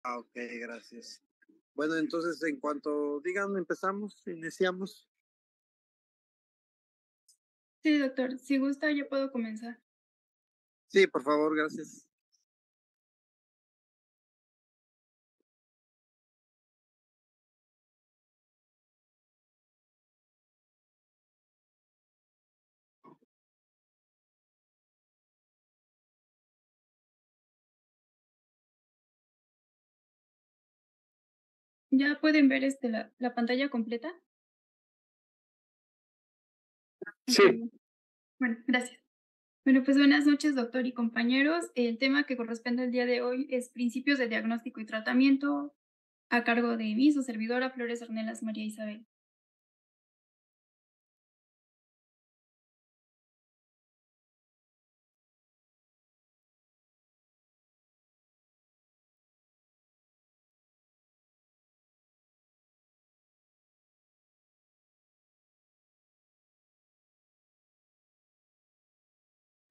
Ok, gracias. Bueno, entonces en cuanto digan, empezamos, iniciamos. Sí, doctor, si gusta, yo puedo comenzar. Sí, por favor, gracias. ¿Ya pueden ver la pantalla completa? Ok, Sí, bueno, gracias. Bueno, pues buenas noches, doctor y compañeros. El tema que corresponde el día de hoy es principios de diagnóstico y tratamiento a cargo de mí, su servidora Flores Ornelas María Isabel.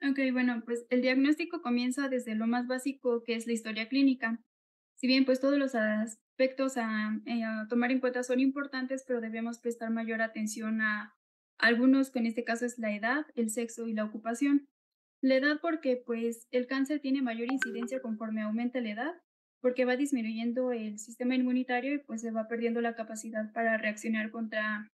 Ok, bueno, pues el diagnóstico comienza desde lo más básico, que es la historia clínica. Si bien, pues todos los aspectos a tomar en cuenta son importantes, pero debemos prestar mayor atención a algunos, que en este caso es la edad, el sexo y la ocupación. La edad porque pues el cáncer tiene mayor incidencia conforme aumenta la edad, porque va disminuyendo el sistema inmunitario y pues se va perdiendo la capacidad para reaccionar contra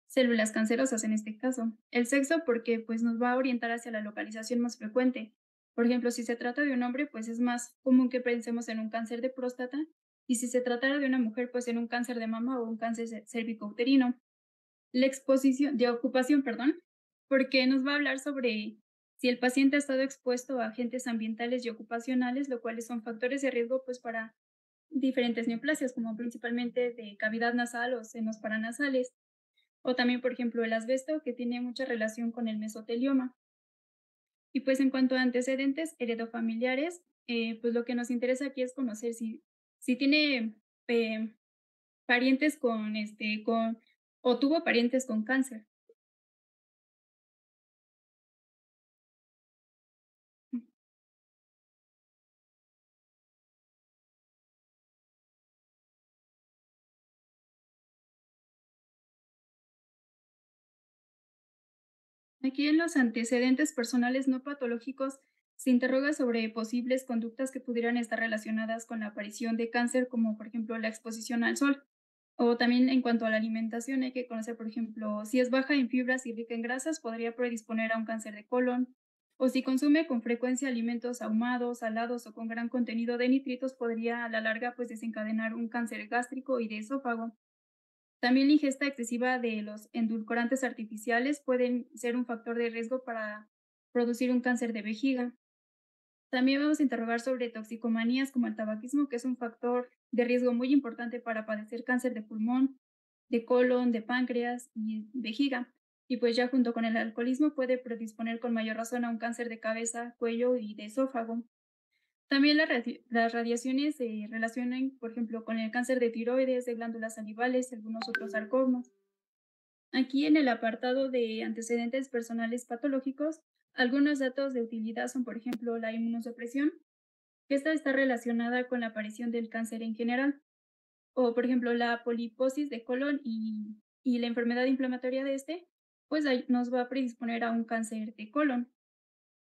células cancerosas en este caso. El sexo porque pues nos va a orientar hacia la localización más frecuente. Por ejemplo, si se trata de un hombre, pues es más común que pensemos en un cáncer de próstata y si se tratara de una mujer, pues en un cáncer de mama o un cáncer cérvico-uterino. La exposición de ocupación, perdón, porque nos va a hablar sobre si el paciente ha estado expuesto a agentes ambientales y ocupacionales, lo cuales son factores de riesgo pues para diferentes neoplasias, como principalmente de cavidad nasal o senos paranasales. O también, por ejemplo, el asbesto, que tiene mucha relación con el mesotelioma. Y pues en cuanto a antecedentes heredofamiliares, pues lo que nos interesa aquí es conocer si tiene eh, parientes o tuvo parientes con cáncer. Aquí en los antecedentes personales no patológicos se interroga sobre posibles conductas que pudieran estar relacionadas con la aparición de cáncer, como por ejemplo la exposición al sol. O también en cuanto a la alimentación, hay que conocer, por ejemplo, si es baja en fibras y rica en grasas, podría predisponer a un cáncer de colon. O si consume con frecuencia alimentos ahumados, salados o con gran contenido de nitritos, podría a la larga pues desencadenar un cáncer gástrico y de esófago. También la ingesta excesiva de los endulcorantes artificiales pueden ser un factor de riesgo para producir un cáncer de vejiga. También vamos a interrogar sobre toxicomanías como el tabaquismo, que es un factor de riesgo muy importante para padecer cáncer de pulmón, de colon, de páncreas y vejiga. Y pues ya junto con el alcoholismo puede predisponer con mayor razón a un cáncer de cabeza, cuello y de esófago. También las radiaciones se relacionan, por ejemplo, con el cáncer de tiroides, de glándulas salivales y algunos otros sarcomas. Aquí en el apartado de antecedentes personales patológicos, algunos datos de utilidad son, por ejemplo, la inmunosupresión, que esta está relacionada con la aparición del cáncer en general, o por ejemplo, la poliposis de colon y la enfermedad inflamatoria de este, pues nos va a predisponer a un cáncer de colon.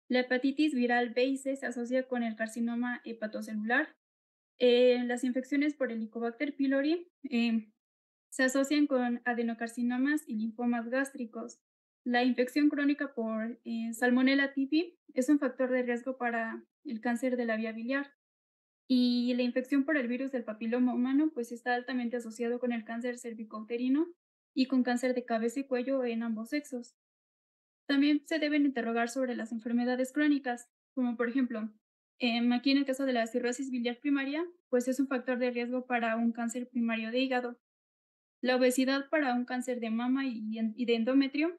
La hepatitis viral B y C se asocia con el carcinoma hepatocelular. Las infecciones por Helicobacter pylori se asocian con adenocarcinomas y linfomas gástricos. La infección crónica por Salmonella typhi es un factor de riesgo para el cáncer de la vía biliar. Y la infección por el virus del papiloma humano, pues está altamente asociado con el cáncer cervicouterino y con cáncer de cabeza y cuello en ambos sexos. También se deben interrogar sobre las enfermedades crónicas, como por ejemplo, aquí en el caso de la cirrosis biliar primaria, pues es un factor de riesgo para un cáncer primario de hígado, la obesidad para un cáncer de mama y de endometrio,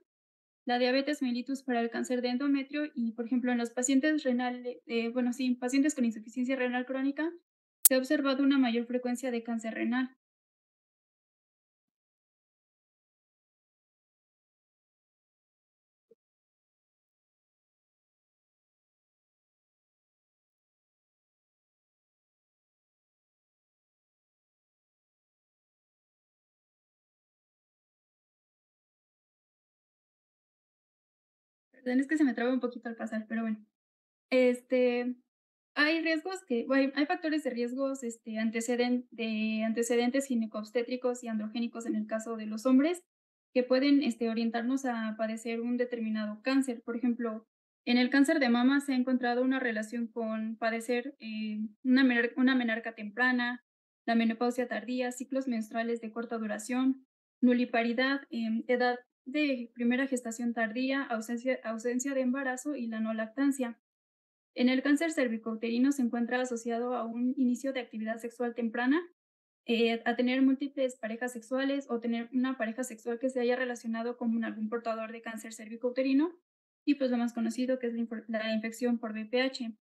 la diabetes mellitus para el cáncer de endometrio y, por ejemplo, en los pacientes bueno, sí, pacientes con insuficiencia renal crónica, se ha observado una mayor frecuencia de cáncer renal. Es que se me traba un poquito al pasar, pero bueno. Este, hay riesgos que bueno, hay factores de riesgos, de antecedentes ginecobstétricos y androgénicos en el caso de los hombres, que pueden, orientarnos a padecer un determinado cáncer. Por ejemplo, en el cáncer de mama se ha encontrado una relación con padecer, una menarca temprana, la menopausia tardía, ciclos menstruales de corta duración, nuliparidad, edad de primera gestación tardía, ausencia de embarazo y la no lactancia. En el cáncer cervicouterino se encuentra asociado a un inicio de actividad sexual temprana, a tener múltiples parejas sexuales o tener una pareja sexual que se haya relacionado con algún portador de cáncer cervicouterino y pues lo más conocido que es la infección por VPH.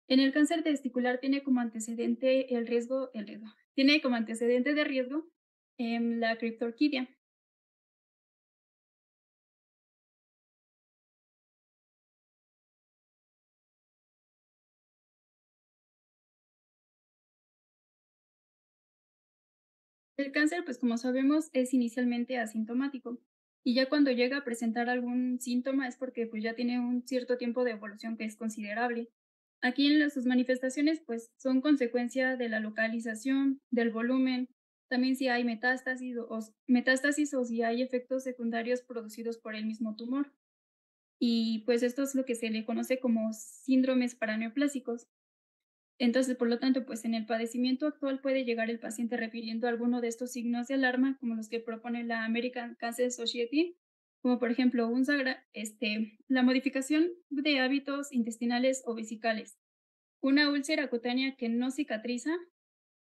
En el cáncer testicular tiene como antecedente tiene como antecedente de riesgo la criptorquidia. El cáncer, pues como sabemos, es inicialmente asintomático y ya cuando llega a presentar algún síntoma es porque pues ya tiene un cierto tiempo de evolución que es considerable. Aquí en sus manifestaciones pues son consecuencia de la localización, del volumen, también si hay metástasis o si hay efectos secundarios producidos por el mismo tumor. Y pues esto es lo que se le conoce como síndromes paraneoplásicos. Entonces, por lo tanto, pues en el padecimiento actual puede llegar el paciente refiriendo alguno de estos signos de alarma, como los que propone la American Cancer Society, como por ejemplo la modificación de hábitos intestinales o vesicales, una úlcera cutánea que no cicatriza,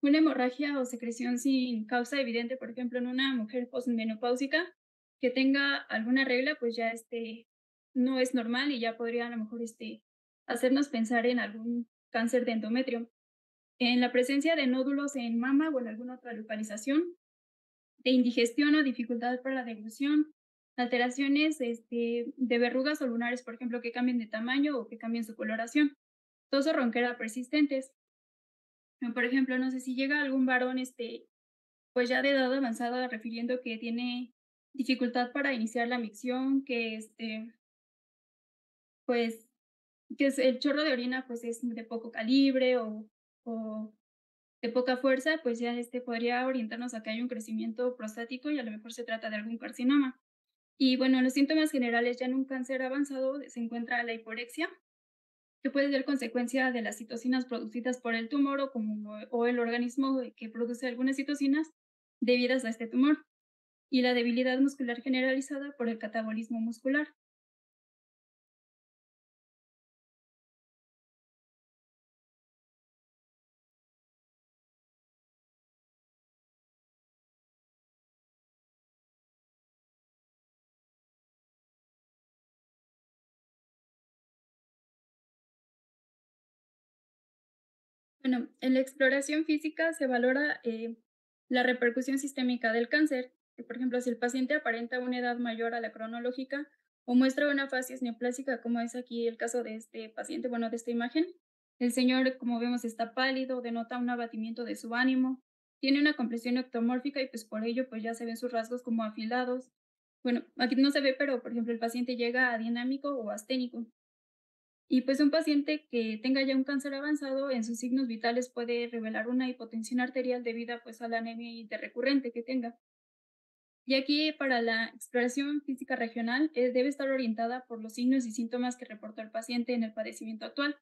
una hemorragia o secreción sin causa evidente, por ejemplo, en una mujer postmenopáusica que tenga alguna regla, pues ya no es normal y ya podría a lo mejor hacernos pensar en algún cáncer de endometrio. En la presencia de nódulos en mama o en alguna otra localización, de indigestión o dificultad para la deglución, alteraciones de verrugas o lunares, por ejemplo, que cambien de tamaño o que cambien su coloración, tos o ronquera persistentes. Por ejemplo, no sé si llega algún varón, pues ya de edad avanzada, refiriendo que tiene dificultad para iniciar la micción, que pues, el chorro de orina pues es de poco calibre o de poca fuerza, pues ya podría orientarnos a que hay un crecimiento prostático y a lo mejor se trata de algún carcinoma. Y bueno, los síntomas generales ya en un cáncer avanzado se encuentra la hiporexia, que puede ser consecuencia de las citocinas producidas por el tumor o el organismo que produce algunas citocinas debidas a este tumor, y la debilidad muscular generalizada por el catabolismo muscular. Bueno, en la exploración física se valora la repercusión sistémica del cáncer. Por ejemplo, si el paciente aparenta una edad mayor a la cronológica o muestra una facies neoplásica, como es aquí el caso de este paciente, bueno, de esta imagen, el señor, como vemos, está pálido, denota un abatimiento de su ánimo, tiene una compresión ectomórfica y pues por ello pues ya se ven sus rasgos como afilados. Bueno, aquí no se ve, pero por ejemplo el paciente llega a dinámico o asténico. Y pues un paciente que tenga ya un cáncer avanzado en sus signos vitales puede revelar una hipotensión arterial debida pues a la anemia interrecurrente que tenga. Y aquí para la exploración física regional debe estar orientada por los signos y síntomas que reportó el paciente en el padecimiento actual.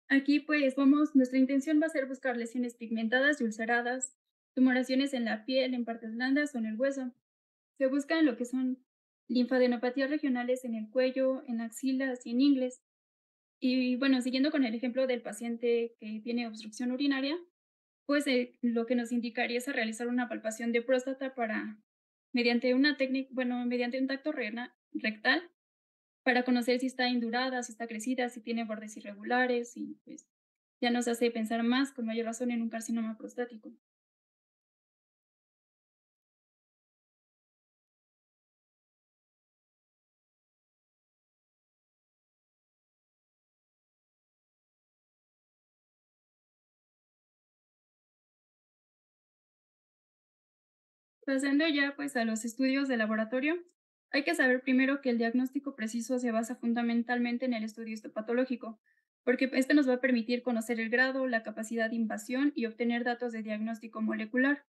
Aquí pues nuestra intención va a ser buscar lesiones pigmentadas y ulceradas, tumoraciones en la piel, en partes blandas o en el hueso. Se buscan lo que son linfadenopatías regionales en el cuello, en axilas y en ingles. Y bueno, siguiendo con el ejemplo del paciente que tiene obstrucción urinaria, pues lo que nos indicaría es a realizar una palpación de próstata mediante una técnica, bueno, mediante un tacto rectal para conocer si está indurada, si está crecida, si tiene bordes irregulares y pues ya nos hace pensar más con mayor razón en un carcinoma prostático. Pasando ya pues a los estudios de laboratorio, Hay que saber primero que el diagnóstico preciso se basa fundamentalmente en el estudio histopatológico, porque este nos va a permitir conocer el grado, la capacidad de invasión y obtener datos de diagnóstico molecular.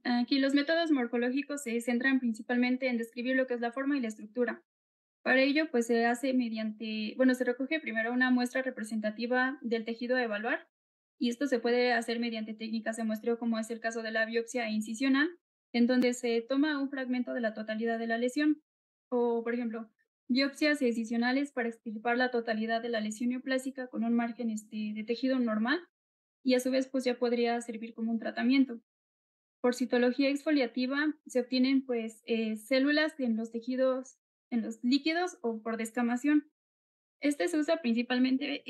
Aquí los métodos morfológicos se centran principalmente en describir lo que es la forma y la estructura. Para ello, pues se hace mediante, bueno, se recoge primero una muestra representativa del tejido a evaluar, y esto se puede hacer mediante técnicas de muestreo, como es el caso de la biopsia incisional, en donde se toma un fragmento de la totalidad de la lesión, o, por ejemplo, biopsias incisionales para extirpar la totalidad de la lesión neoplásica con un margen de tejido normal, y a su vez, pues ya podría servir como un tratamiento. Por citología exfoliativa se obtienen pues células en los tejidos, en los líquidos o por descamación. Este se usa principalmente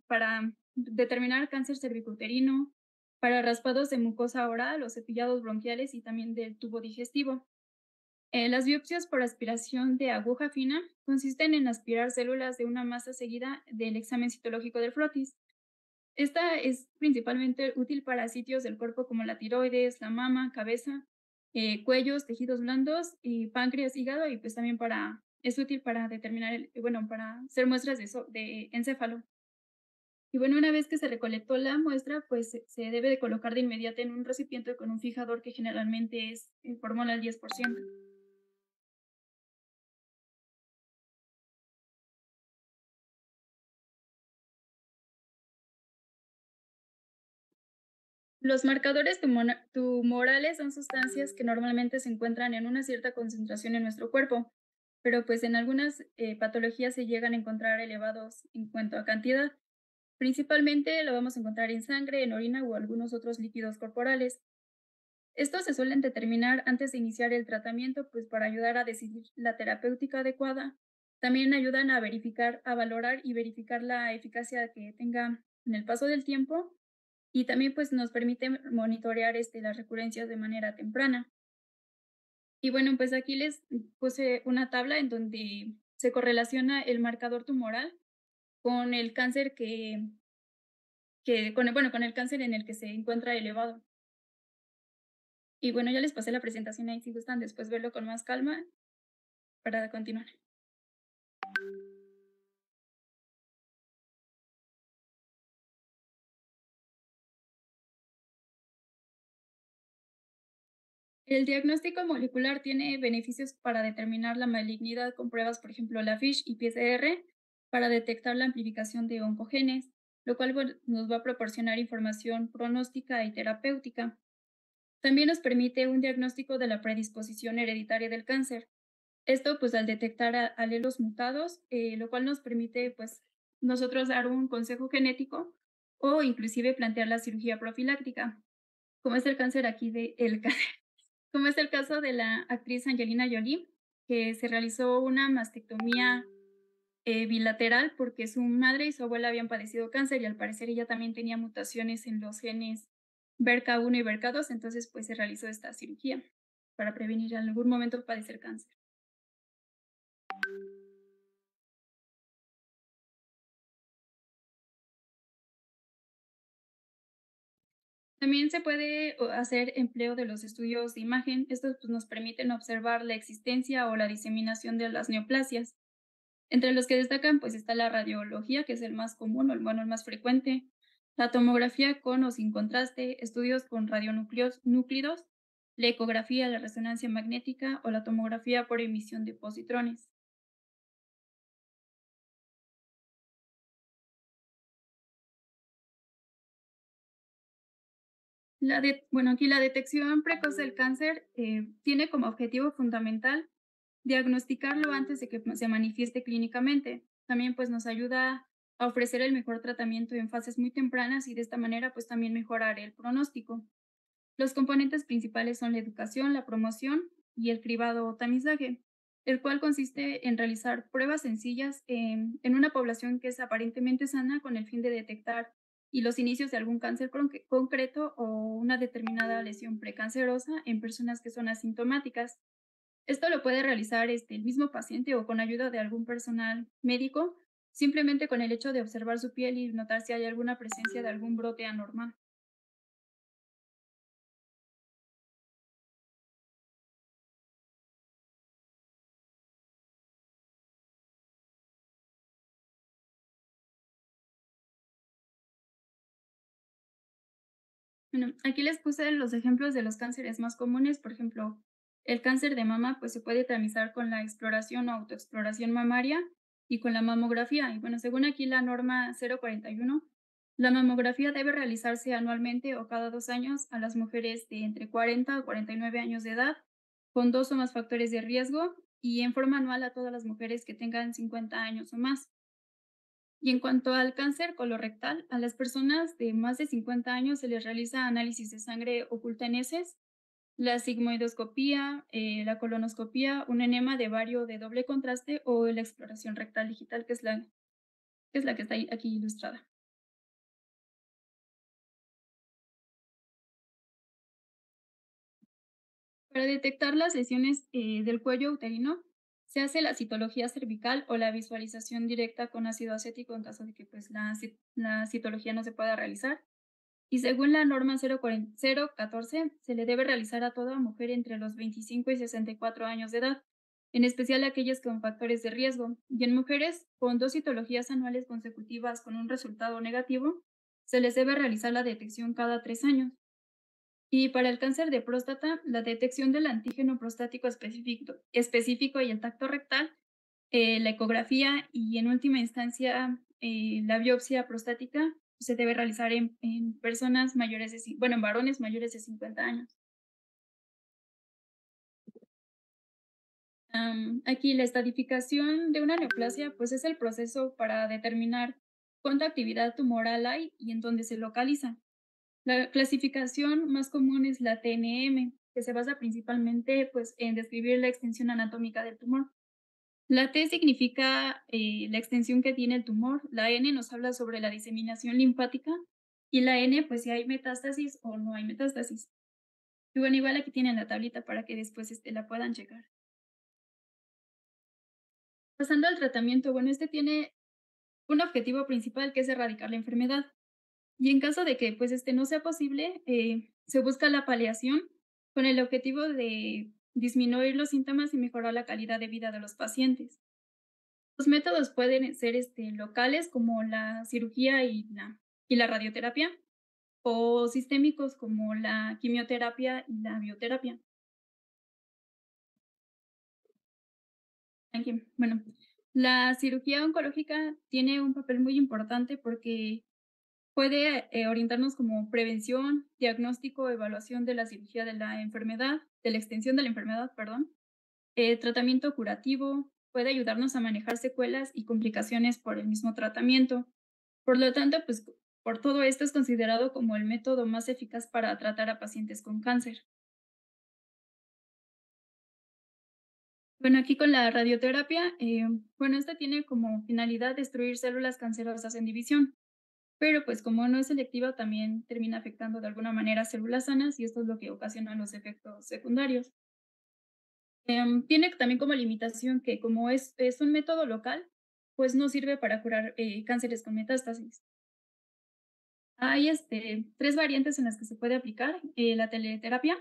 para determinar cáncer cervicuterino, para raspados de mucosa oral o cepillados bronquiales y también del tubo digestivo. Las biopsias por aspiración de aguja fina consisten en aspirar células de una masa seguida del examen citológico del frotis. Esta es principalmente útil para sitios del cuerpo como la tiroides, la mama, cabeza, cuellos, tejidos blandos y páncreas, hígado, y pues también es útil para determinar, bueno, para hacer muestras de encéfalo. Y bueno, una vez que se recolectó la muestra, pues se debe de colocar de inmediato en un recipiente con un fijador que generalmente es fórmula al 10%. Los marcadores tumorales son sustancias que normalmente se encuentran en una cierta concentración en nuestro cuerpo, pero pues en algunas patologías se llegan a encontrar elevados en cuanto a cantidad. Principalmente lo vamos a encontrar en sangre, en orina o algunos otros líquidos corporales. Estos se suelen determinar antes de iniciar el tratamiento, pues para ayudar a decidir la terapéutica adecuada. También ayudan a verificar, a valorar y verificar la eficacia que tenga en el paso del tiempo, y también pues nos permite monitorear las recurrencias de manera temprana. Y bueno, pues aquí les puse una tabla en donde se correlaciona el marcador tumoral con el cáncer bueno, con el cáncer en el que se encuentra elevado. Y bueno, ya les pasé la presentación ahí si gustan después verlo con más calma para continuar. El diagnóstico molecular tiene beneficios para determinar la malignidad con pruebas, por ejemplo, la FISH y PCR, para detectar la amplificación de oncogenes, lo cual bueno, nos va a proporcionar información pronóstica y terapéutica. También nos permite un diagnóstico de la predisposición hereditaria del cáncer. Esto, pues, al detectar alelos mutados, lo cual nos permite, pues, nosotros dar un consejo genético o inclusive plantear la cirugía profiláctica, como es el cáncer aquí de el como es el caso de la actriz Angelina Jolie, que se realizó una mastectomía bilateral porque su madre y su abuela habían padecido cáncer y al parecer ella también tenía mutaciones en los genes BRCA1 y BRCA2, entonces pues se realizó esta cirugía para prevenir en algún momento padecer cáncer. También se puede hacer empleo de los estudios de imagen. Estos pues, nos permiten observar la existencia o la diseminación de las neoplasias. Entre los que destacan, pues está la radiología, que es el más común o bueno, el más frecuente, la tomografía con o sin contraste, estudios con núclidos, la ecografía, la resonancia magnética o la tomografía por emisión de positrones. Bueno, aquí la detección precoz del cáncer tiene como objetivo fundamental diagnosticarlo antes de que se manifieste clínicamente. También pues nos ayuda a ofrecer el mejor tratamiento en fases muy tempranas y de esta manera pues también mejorar el pronóstico. Los componentes principales son la educación, la promoción y el cribado o tamizaje, el cual consiste en realizar pruebas sencillas en una población que es aparentemente sana con el fin de detectar y los inicios de algún cáncer concreto o una determinada lesión precancerosa en personas que son asintomáticas. Esto lo puede realizar el mismo paciente o con ayuda de algún personal médico simplemente con el hecho de observar su piel y notar si hay alguna presencia de algún brote anormal. Bueno, aquí les puse los ejemplos de los cánceres más comunes. Por ejemplo, el cáncer de mama pues se puede tamitar con la exploración o autoexploración mamaria y con la mamografía. Y bueno, según aquí la norma 041, la mamografía debe realizarse anualmente o cada 2 años a las mujeres de entre 40 a 49 años de edad, con dos o más factores de riesgo, y en forma anual a todas las mujeres que tengan 50 años o más. Y en cuanto al cáncer colorectal, a las personas de más de 50 años se les realiza análisis de sangre oculta en heces, la sigmoidoscopía, la colonoscopía, un enema de bario de doble contraste o la exploración rectal digital, que es la que está aquí ilustrada. Para detectar las lesiones del cuello uterino, se hace la citología cervical o la visualización directa con ácido acético en caso de que pues, la citología no se pueda realizar. Y según la norma 014, se le debe realizar a toda mujer entre los 25 y 64 años de edad, en especial a aquellas con factores de riesgo. Y en mujeres con dos citologías anuales consecutivas con un resultado negativo, se les debe realizar la detección cada 3 años. Y para el cáncer de próstata, la detección del antígeno prostático específico y el tacto rectal, la ecografía y en última instancia la biopsia prostática se debe realizar en personas mayores bueno, en varones mayores de 50 años. Aquí la estadificación de una neoplasia pues es el proceso para determinar cuánta actividad tumoral hay y en dónde se localiza. La clasificación más común es la TNM, que se basa principalmente pues, en describir la extensión anatómica del tumor. La T significa la extensión que tiene el tumor, la N nos habla sobre la diseminación linfática y la N, pues si hay metástasis o no hay metástasis. Y bueno, igual aquí tienen la tablita para que después la puedan checar. Pasando al tratamiento, bueno, este tiene un objetivo principal que es erradicar la enfermedad. Y en caso de que pues no sea posible, se busca la paliación con el objetivo de disminuir los síntomas y mejorar la calidad de vida de los pacientes. Los métodos pueden ser locales como la cirugía y la radioterapia o sistémicos como la quimioterapia y la bioterapia. Aquí, bueno, la cirugía oncológica tiene un papel muy importante porque puede orientarnos como prevención, diagnóstico, evaluación de la cirugía de la enfermedad, de la extensión de la enfermedad, perdón, tratamiento curativo, puede ayudarnos a manejar secuelas y complicaciones por el mismo tratamiento. Por lo tanto, pues por todo esto es considerado como el método más eficaz para tratar a pacientes con cáncer. Bueno, aquí con la radioterapia, bueno, esta tiene como finalidad destruir células cancerosas en división, pero pues como no es selectiva, también termina afectando de alguna manera células sanas y esto es lo que ocasiona los efectos secundarios. Tiene también como limitación que como es un método local, pues no sirve para curar cánceres con metástasis. Hay tres variantes en las que se puede aplicar la teleterapia,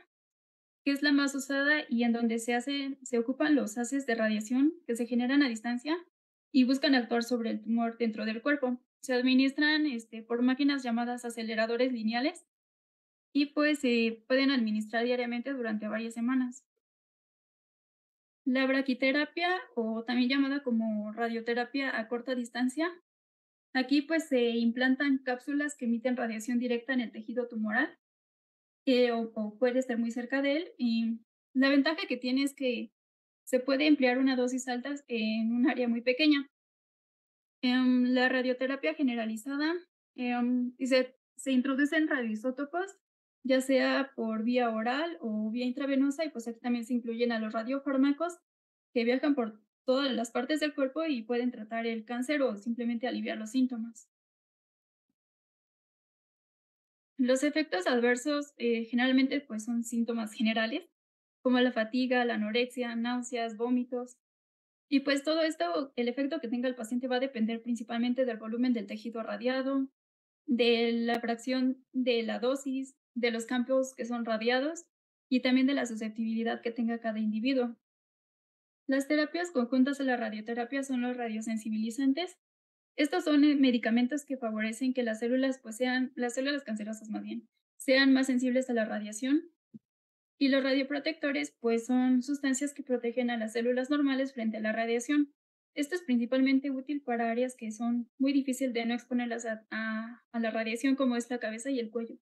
que es la más usada y en donde se ocupan los haces de radiación que se generan a distancia y buscan actuar sobre el tumor dentro del cuerpo. Se administran por máquinas llamadas aceleradores lineales y pues se pueden administrar diariamente durante varias semanas. La braquiterapia, o también llamada como radioterapia a corta distancia, aquí pues se implantan cápsulas que emiten radiación directa en el tejido tumoral o puede estar muy cerca de él. Y la ventaja que tiene es que se puede emplear una dosis alta en un área muy pequeña. La radioterapia generalizada y se introducen radioisótopos, ya sea por vía oral o vía intravenosa, y pues aquí también se incluyen a los radiofármacos que viajan por todas las partes del cuerpo y pueden tratar el cáncer o simplemente aliviar los síntomas. Los efectos adversos generalmente pues son síntomas generales, como la fatiga, la anorexia, náuseas, vómitos. Y pues todo esto, el efecto que tenga el paciente va a depender principalmente del volumen del tejido radiado, de la fracción de la dosis, de los campos que son radiados y también de la susceptibilidad que tenga cada individuo. Las terapias conjuntas a la radioterapia son los radiosensibilizantes. Estos son medicamentos que favorecen que las células, pues sean, las células cancerosas más bien, sean más sensibles a la radiación. Y los radioprotectores, pues son sustancias que protegen a las células normales frente a la radiación. Esto es principalmente útil para áreas que son muy difíciles de no exponerlas a la radiación, como es la cabeza y el cuello.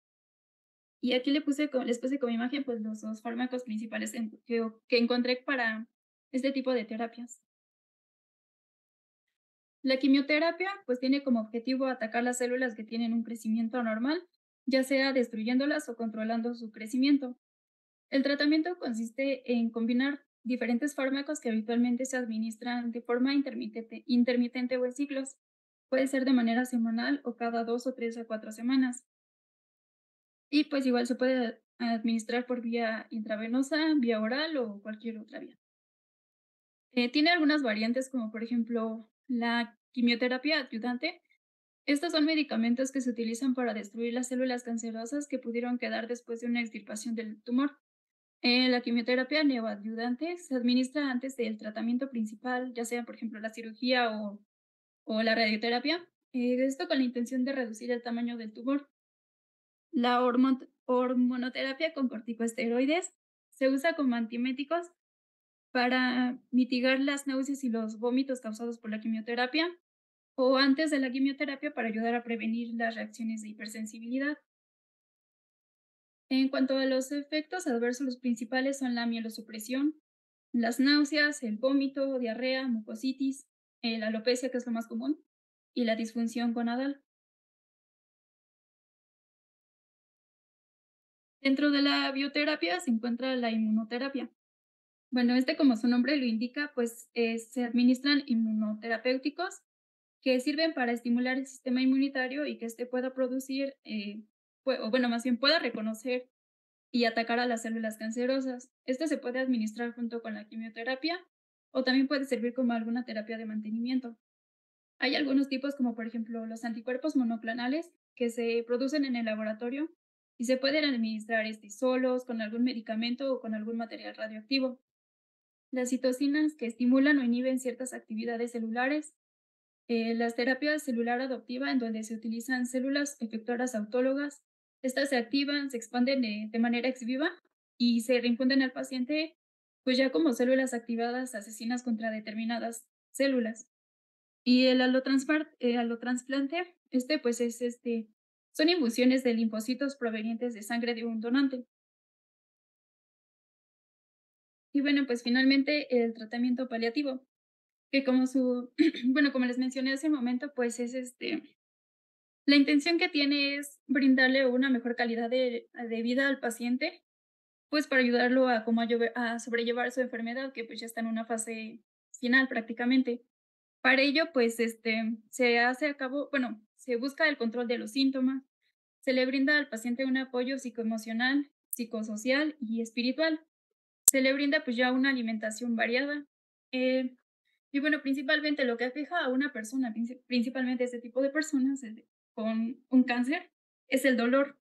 Y aquí les puse como imagen pues los dos fármacos principales que encontré para este tipo de terapias. La quimioterapia pues tiene como objetivo atacar las células que tienen un crecimiento anormal, ya sea destruyéndolas o controlando su crecimiento. El tratamiento consiste en combinar diferentes fármacos que habitualmente se administran de forma intermitente o en ciclos. Puede ser de manera semanal o cada 2 o 3 a 4 semanas. Y pues igual se puede administrar por vía intravenosa, vía oral o cualquier otra vía. Tiene algunas variantes como por ejemplo la quimioterapia adyuvante. Estos son medicamentos que se utilizan para destruir las células cancerosas que pudieron quedar después de una extirpación del tumor. La quimioterapia neoadyuvante se administra antes del tratamiento principal, ya sea, por ejemplo, la cirugía o la radioterapia, esto con la intención de reducir el tamaño del tumor. La hormonoterapia con corticosteroides se usa como antieméticos para mitigar las náuseas y los vómitos causados por la quimioterapia o antes de la quimioterapia para ayudar a prevenir las reacciones de hipersensibilidad. En cuanto a los efectos adversos, los principales son la mielosupresión, las náuseas, el vómito, diarrea, mucositis, la alopecia, que es lo más común, y la disfunción gonadal. Dentro de la bioterapia se encuentra la inmunoterapia. Bueno, como su nombre lo indica, pues se administran inmunoterapéuticos que sirven para estimular el sistema inmunitario y que éste pueda producir, o bueno, más bien pueda reconocer y atacar a las células cancerosas. Esto se puede administrar junto con la quimioterapia o también puede servir como alguna terapia de mantenimiento. Hay algunos tipos como por ejemplo los anticuerpos monoclonales que se producen en el laboratorio y se pueden administrar solos, con algún medicamento o con algún material radioactivo. Las citocinas que estimulan o inhiben ciertas actividades celulares. Las terapias celular adoptiva, en donde se utilizan células efectoras autólogas. Estas se activan, se expanden de manera ex viva y se reinfunden al paciente, pues ya como células activadas asesinas contra determinadas células. Y el allotransplante, pues son infusiones de linfocitos provenientes de sangre de un donante. Y bueno, pues finalmente el tratamiento paliativo, que bueno, como les mencioné hace un momento, pues es la intención que tiene es brindarle una mejor calidad de vida al paciente, pues para ayudarlo a como a sobrellevar su enfermedad, que pues ya está en una fase final prácticamente. Para ello, pues se hace a cabo, bueno, se busca el control de los síntomas, se le brinda al paciente un apoyo psicoemocional, psicosocial y espiritual. Se le brinda pues ya una alimentación variada. eh, y bueno, principalmente lo que aqueja a una persona, principalmente este tipo de personas con un cáncer, es el dolor.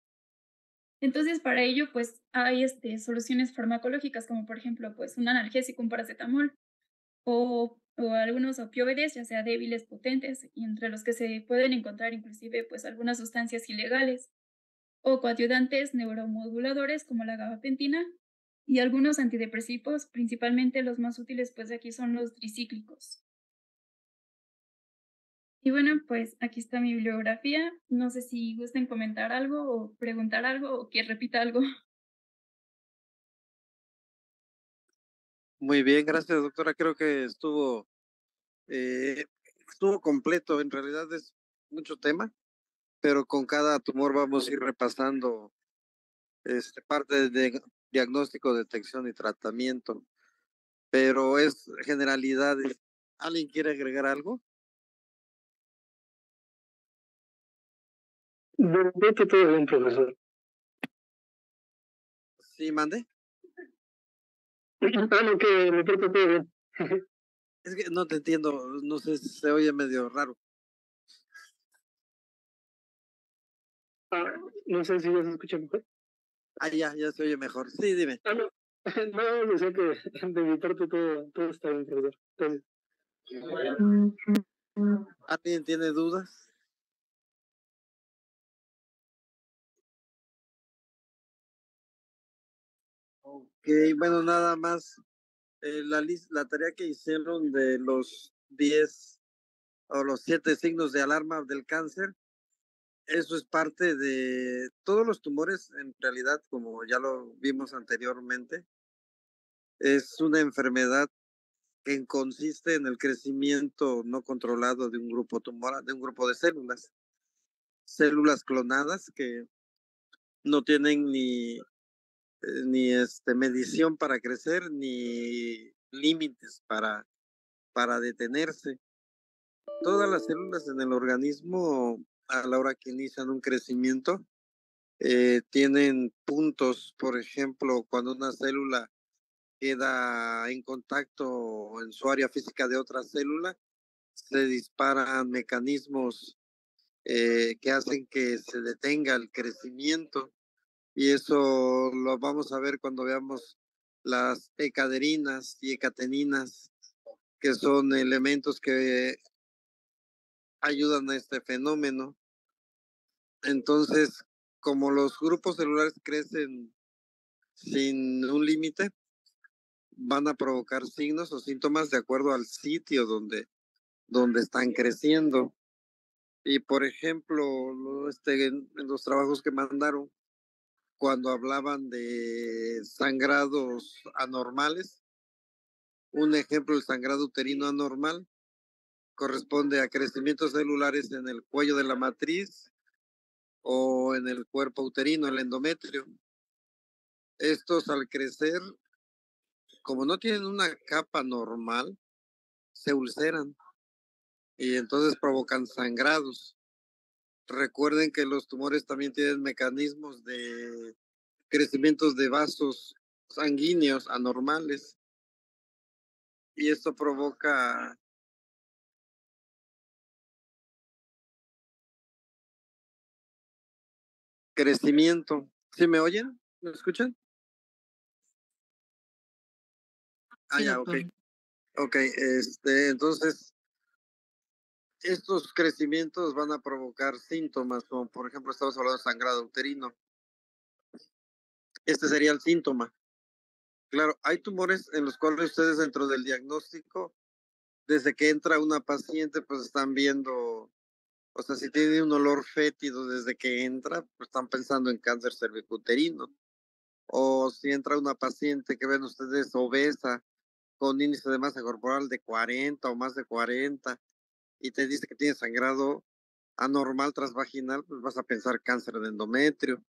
Entonces, para ello, pues hay soluciones farmacológicas, como por ejemplo, pues un analgésico, un paracetamol, o algunos opioides, ya sea débiles, potentes, y entre los que se pueden encontrar inclusive pues algunas sustancias ilegales, o coadyuvantes neuromoduladores como la gabapentina, y algunos antidepresivos, principalmente los más útiles pues de aquí son los tricíclicos. Y bueno, pues aquí está mi bibliografía. No sé si gusten comentar algo o preguntar algo o que repita algo. Muy bien, gracias, doctora. Creo que estuvo completo. En realidad es mucho tema, pero con cada tumor vamos a ir repasando parte de diagnóstico, detección y tratamiento. Pero es generalidades. ¿Alguien quiere agregar algo? De repente todo bien, profesor. Sí, mande. Ah, no, que de repente todo bien. Es que no te entiendo, no sé, se oye medio raro. No sé si ya se escucha mejor. Ya se oye mejor. Sí, dime. No, no, yo sé que de mi parte todo está bien, profesor. Entonces, ¿Alguien tiene dudas? Ok, bueno, nada más. La tarea que hicieron de los 10 o los 7 signos de alarma del cáncer, eso es parte de todos los tumores, en realidad, como ya lo vimos anteriormente, es una enfermedad que consiste en el crecimiento no controlado de un grupo tumoral, de un grupo de células clonadas que no tienen ni medición para crecer ni límites para detenerse. Todas las células en el organismo, a la hora que inician un crecimiento, tienen puntos. Por ejemplo, cuando una célula queda en contacto en su área física de otra célula, se disparan mecanismos que hacen que se detenga el crecimiento. Y eso lo vamos a ver cuando veamos las ecaderinas y ecateninas, que son elementos que ayudan a este fenómeno. Entonces, como los grupos celulares crecen sin un límite, van a provocar signos o síntomas de acuerdo al sitio donde están creciendo. Y por ejemplo, en los trabajos que mandaron, cuando hablaban de sangrados anormales, un ejemplo, el sangrado uterino anormal corresponde a crecimientos celulares en el cuello de la matriz o en el cuerpo uterino, el endometrio. Estos al crecer, como no tienen una capa normal, se ulceran y entonces provocan sangrados. Recuerden que los tumores también tienen mecanismos de crecimientos de vasos sanguíneos anormales y esto provoca crecimiento. ¿Sí me oyen? ¿Me escuchan? Sí, Ya, ok. doctor. Ok, entonces, estos crecimientos van a provocar síntomas, como por ejemplo, estamos hablando de sangrado uterino. Este sería el síntoma. Claro, hay tumores en los cuales ustedes dentro del diagnóstico, desde que entra una paciente, pues están viendo, o sea, si tiene un olor fétido desde que entra, pues están pensando en cáncer cervicuterino. O si entra una paciente que ven ustedes obesa, con índice de masa corporal de 40 o más de 40, y te dice que tiene sangrado anormal transvaginal, pues vas a pensar cáncer de endometrio.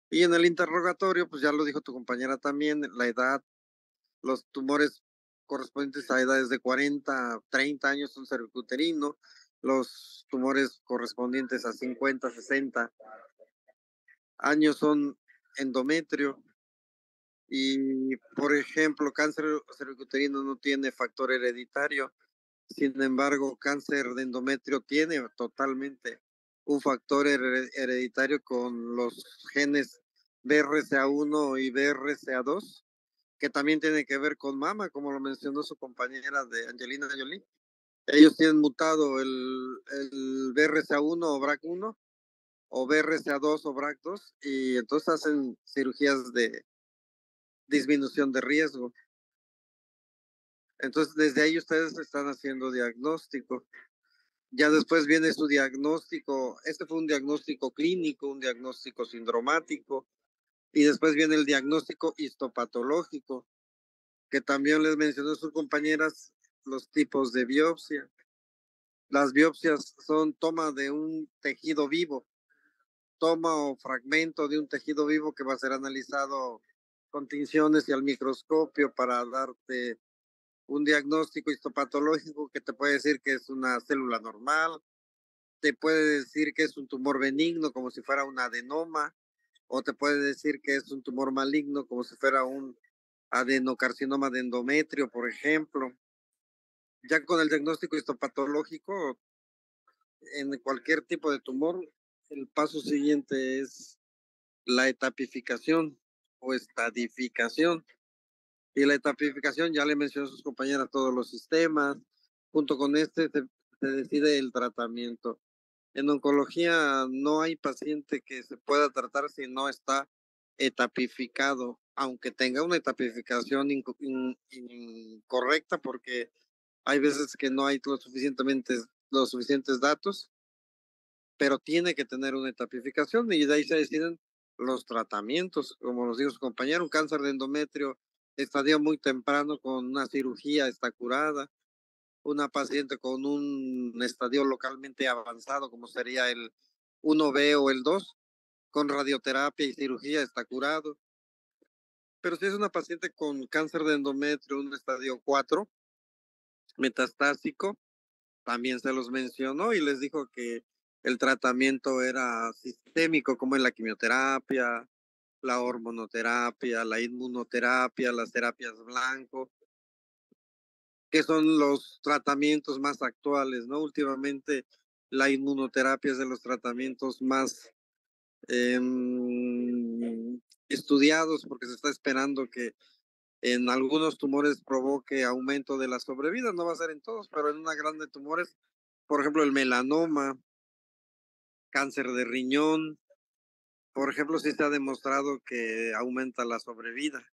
Y en el interrogatorio, pues ya lo dijo tu compañera también, la edad, los tumores correspondientes a edades de 40, 30 años son cervicuterino, los tumores correspondientes a 50, 60 años son endometrio. Y, por ejemplo, cáncer cervicuterino no tiene factor hereditario. Sin embargo, cáncer de endometrio tiene totalmente un factor hereditario con los genes BRCA1 y BRCA2, que también tiene que ver con mama, como lo mencionó su compañera de Angelina Jolie. Ellos tienen mutado el BRCA1 o BRCA1 o BRCA2 o BRCA2 y entonces hacen cirugías de disminución de riesgo. Entonces, desde ahí ustedes están haciendo diagnóstico. Ya después viene su diagnóstico. Este fue un diagnóstico clínico, un diagnóstico sindromático, y después viene el diagnóstico histopatológico, que también les mencionó sus compañeras los tipos de biopsia. Las biopsias son toma de un tejido vivo, toma o fragmento de un tejido vivo que va a ser analizado con tinciones y al microscopio para darte un diagnóstico histopatológico que te puede decir que es una célula normal, te puede decir que es un tumor benigno como si fuera un adenoma, o te puede decir que es un tumor maligno como si fuera un adenocarcinoma de endometrio, por ejemplo. Ya con el diagnóstico histopatológico, en cualquier tipo de tumor, el paso siguiente es la etapificación o estadificación. Y la etapificación, ya le mencionó a sus compañeras todos los sistemas. Junto con este se decide el tratamiento. En oncología no hay paciente que se pueda tratar si no está etapificado, aunque tenga una etapificación incorrecta, porque hay veces que no hay los suficientes datos, pero tiene que tener una etapificación y de ahí se deciden los tratamientos. Como nos dijo su compañero, un cáncer de endometrio estadio muy temprano con una cirugía está curada. Una paciente con un estadio localmente avanzado, como sería el 1B o el 2, con radioterapia y cirugía está curado. Pero si es una paciente con cáncer de endometrio, un estadio 4, metastásico, también se los mencionó y les dijo que el tratamiento era sistémico, como en la quimioterapia, la hormonoterapia, la inmunoterapia, las terapias blanco, que son los tratamientos más actuales, ¿no? Últimamente la inmunoterapia es de los tratamientos más eh, estudiados porque se está esperando que en algunos tumores provoque aumento de la sobrevida, no va a ser en todos, pero en una gran de tumores, por ejemplo el melanoma, cáncer de riñón, por ejemplo, sí se ha demostrado que aumenta la sobrevida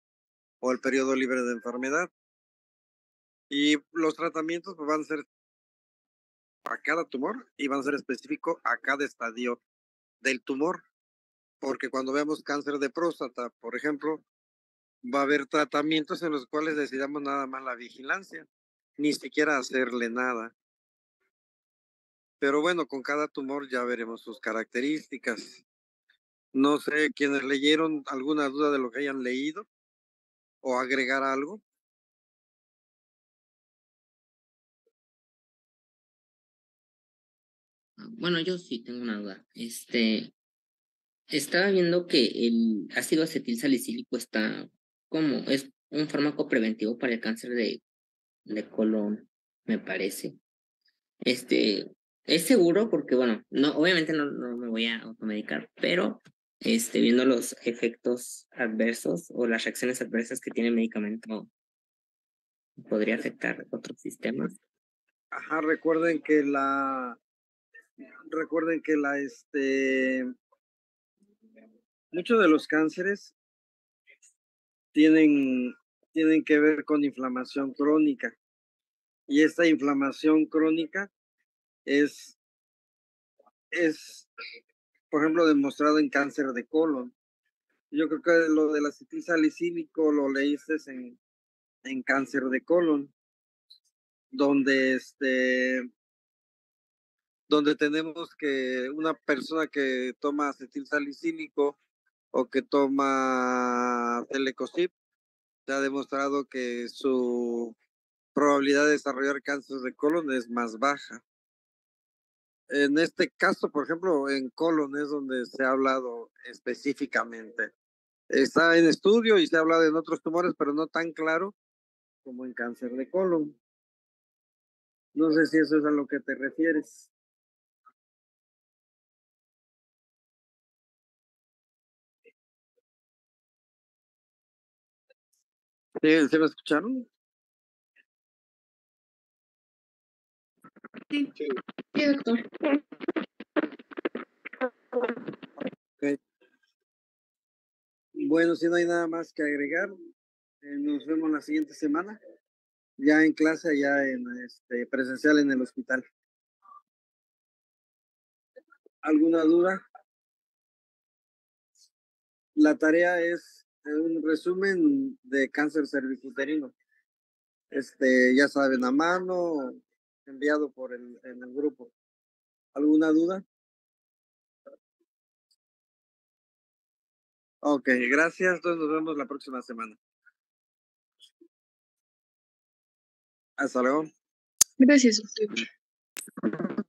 o el periodo libre de enfermedad. Y los tratamientos pues, van a ser a cada tumor y van a ser específicos a cada estadio del tumor, porque cuando veamos cáncer de próstata, por ejemplo, va a haber tratamientos en los cuales decidamos nada más la vigilancia, ni siquiera hacerle nada. Pero bueno, con cada tumor ya veremos sus características. No sé, quienes leyeron alguna duda de lo que hayan leído o agregar algo. Bueno, yo sí tengo una duda. Estaba viendo que el ácido acetil salicílico es un fármaco preventivo para el cáncer de colon, me parece. Es seguro porque, bueno, no, obviamente no me voy a automedicar, pero viendo los efectos adversos o las reacciones adversas que tiene el medicamento, podría afectar otros sistemas. Ajá, recuerden que muchos de los cánceres tienen que ver con inflamación crónica. Y esta inflamación crónica es, por ejemplo, demostrado en cáncer de colon. Yo creo que lo del acetil salicílico lo leíste en cáncer de colon, donde donde tenemos que una persona que toma acetil salicílico o que toma Telecosip, se ha demostrado que su probabilidad de desarrollar cáncer de colon es más baja. En este caso, por ejemplo, en colon es donde se ha hablado específicamente. Está en estudio y se ha hablado en otros tumores, pero no tan claro como en cáncer de colon. No sé si eso es a lo que te refieres. ¿Sí, ¿se me escucharon? Sí, Sí. sí, doctor. Okay. Bueno, si no hay nada más que agregar, nos vemos la siguiente semana, ya en clase, ya en presencial en el hospital. ¿Alguna duda? La tarea es un resumen de cáncer cervicuterino. Ya saben, a mano, enviado en el grupo. ¿Alguna duda? Ok, gracias. Entonces nos vemos la próxima semana. Hasta luego. Gracias, doctor.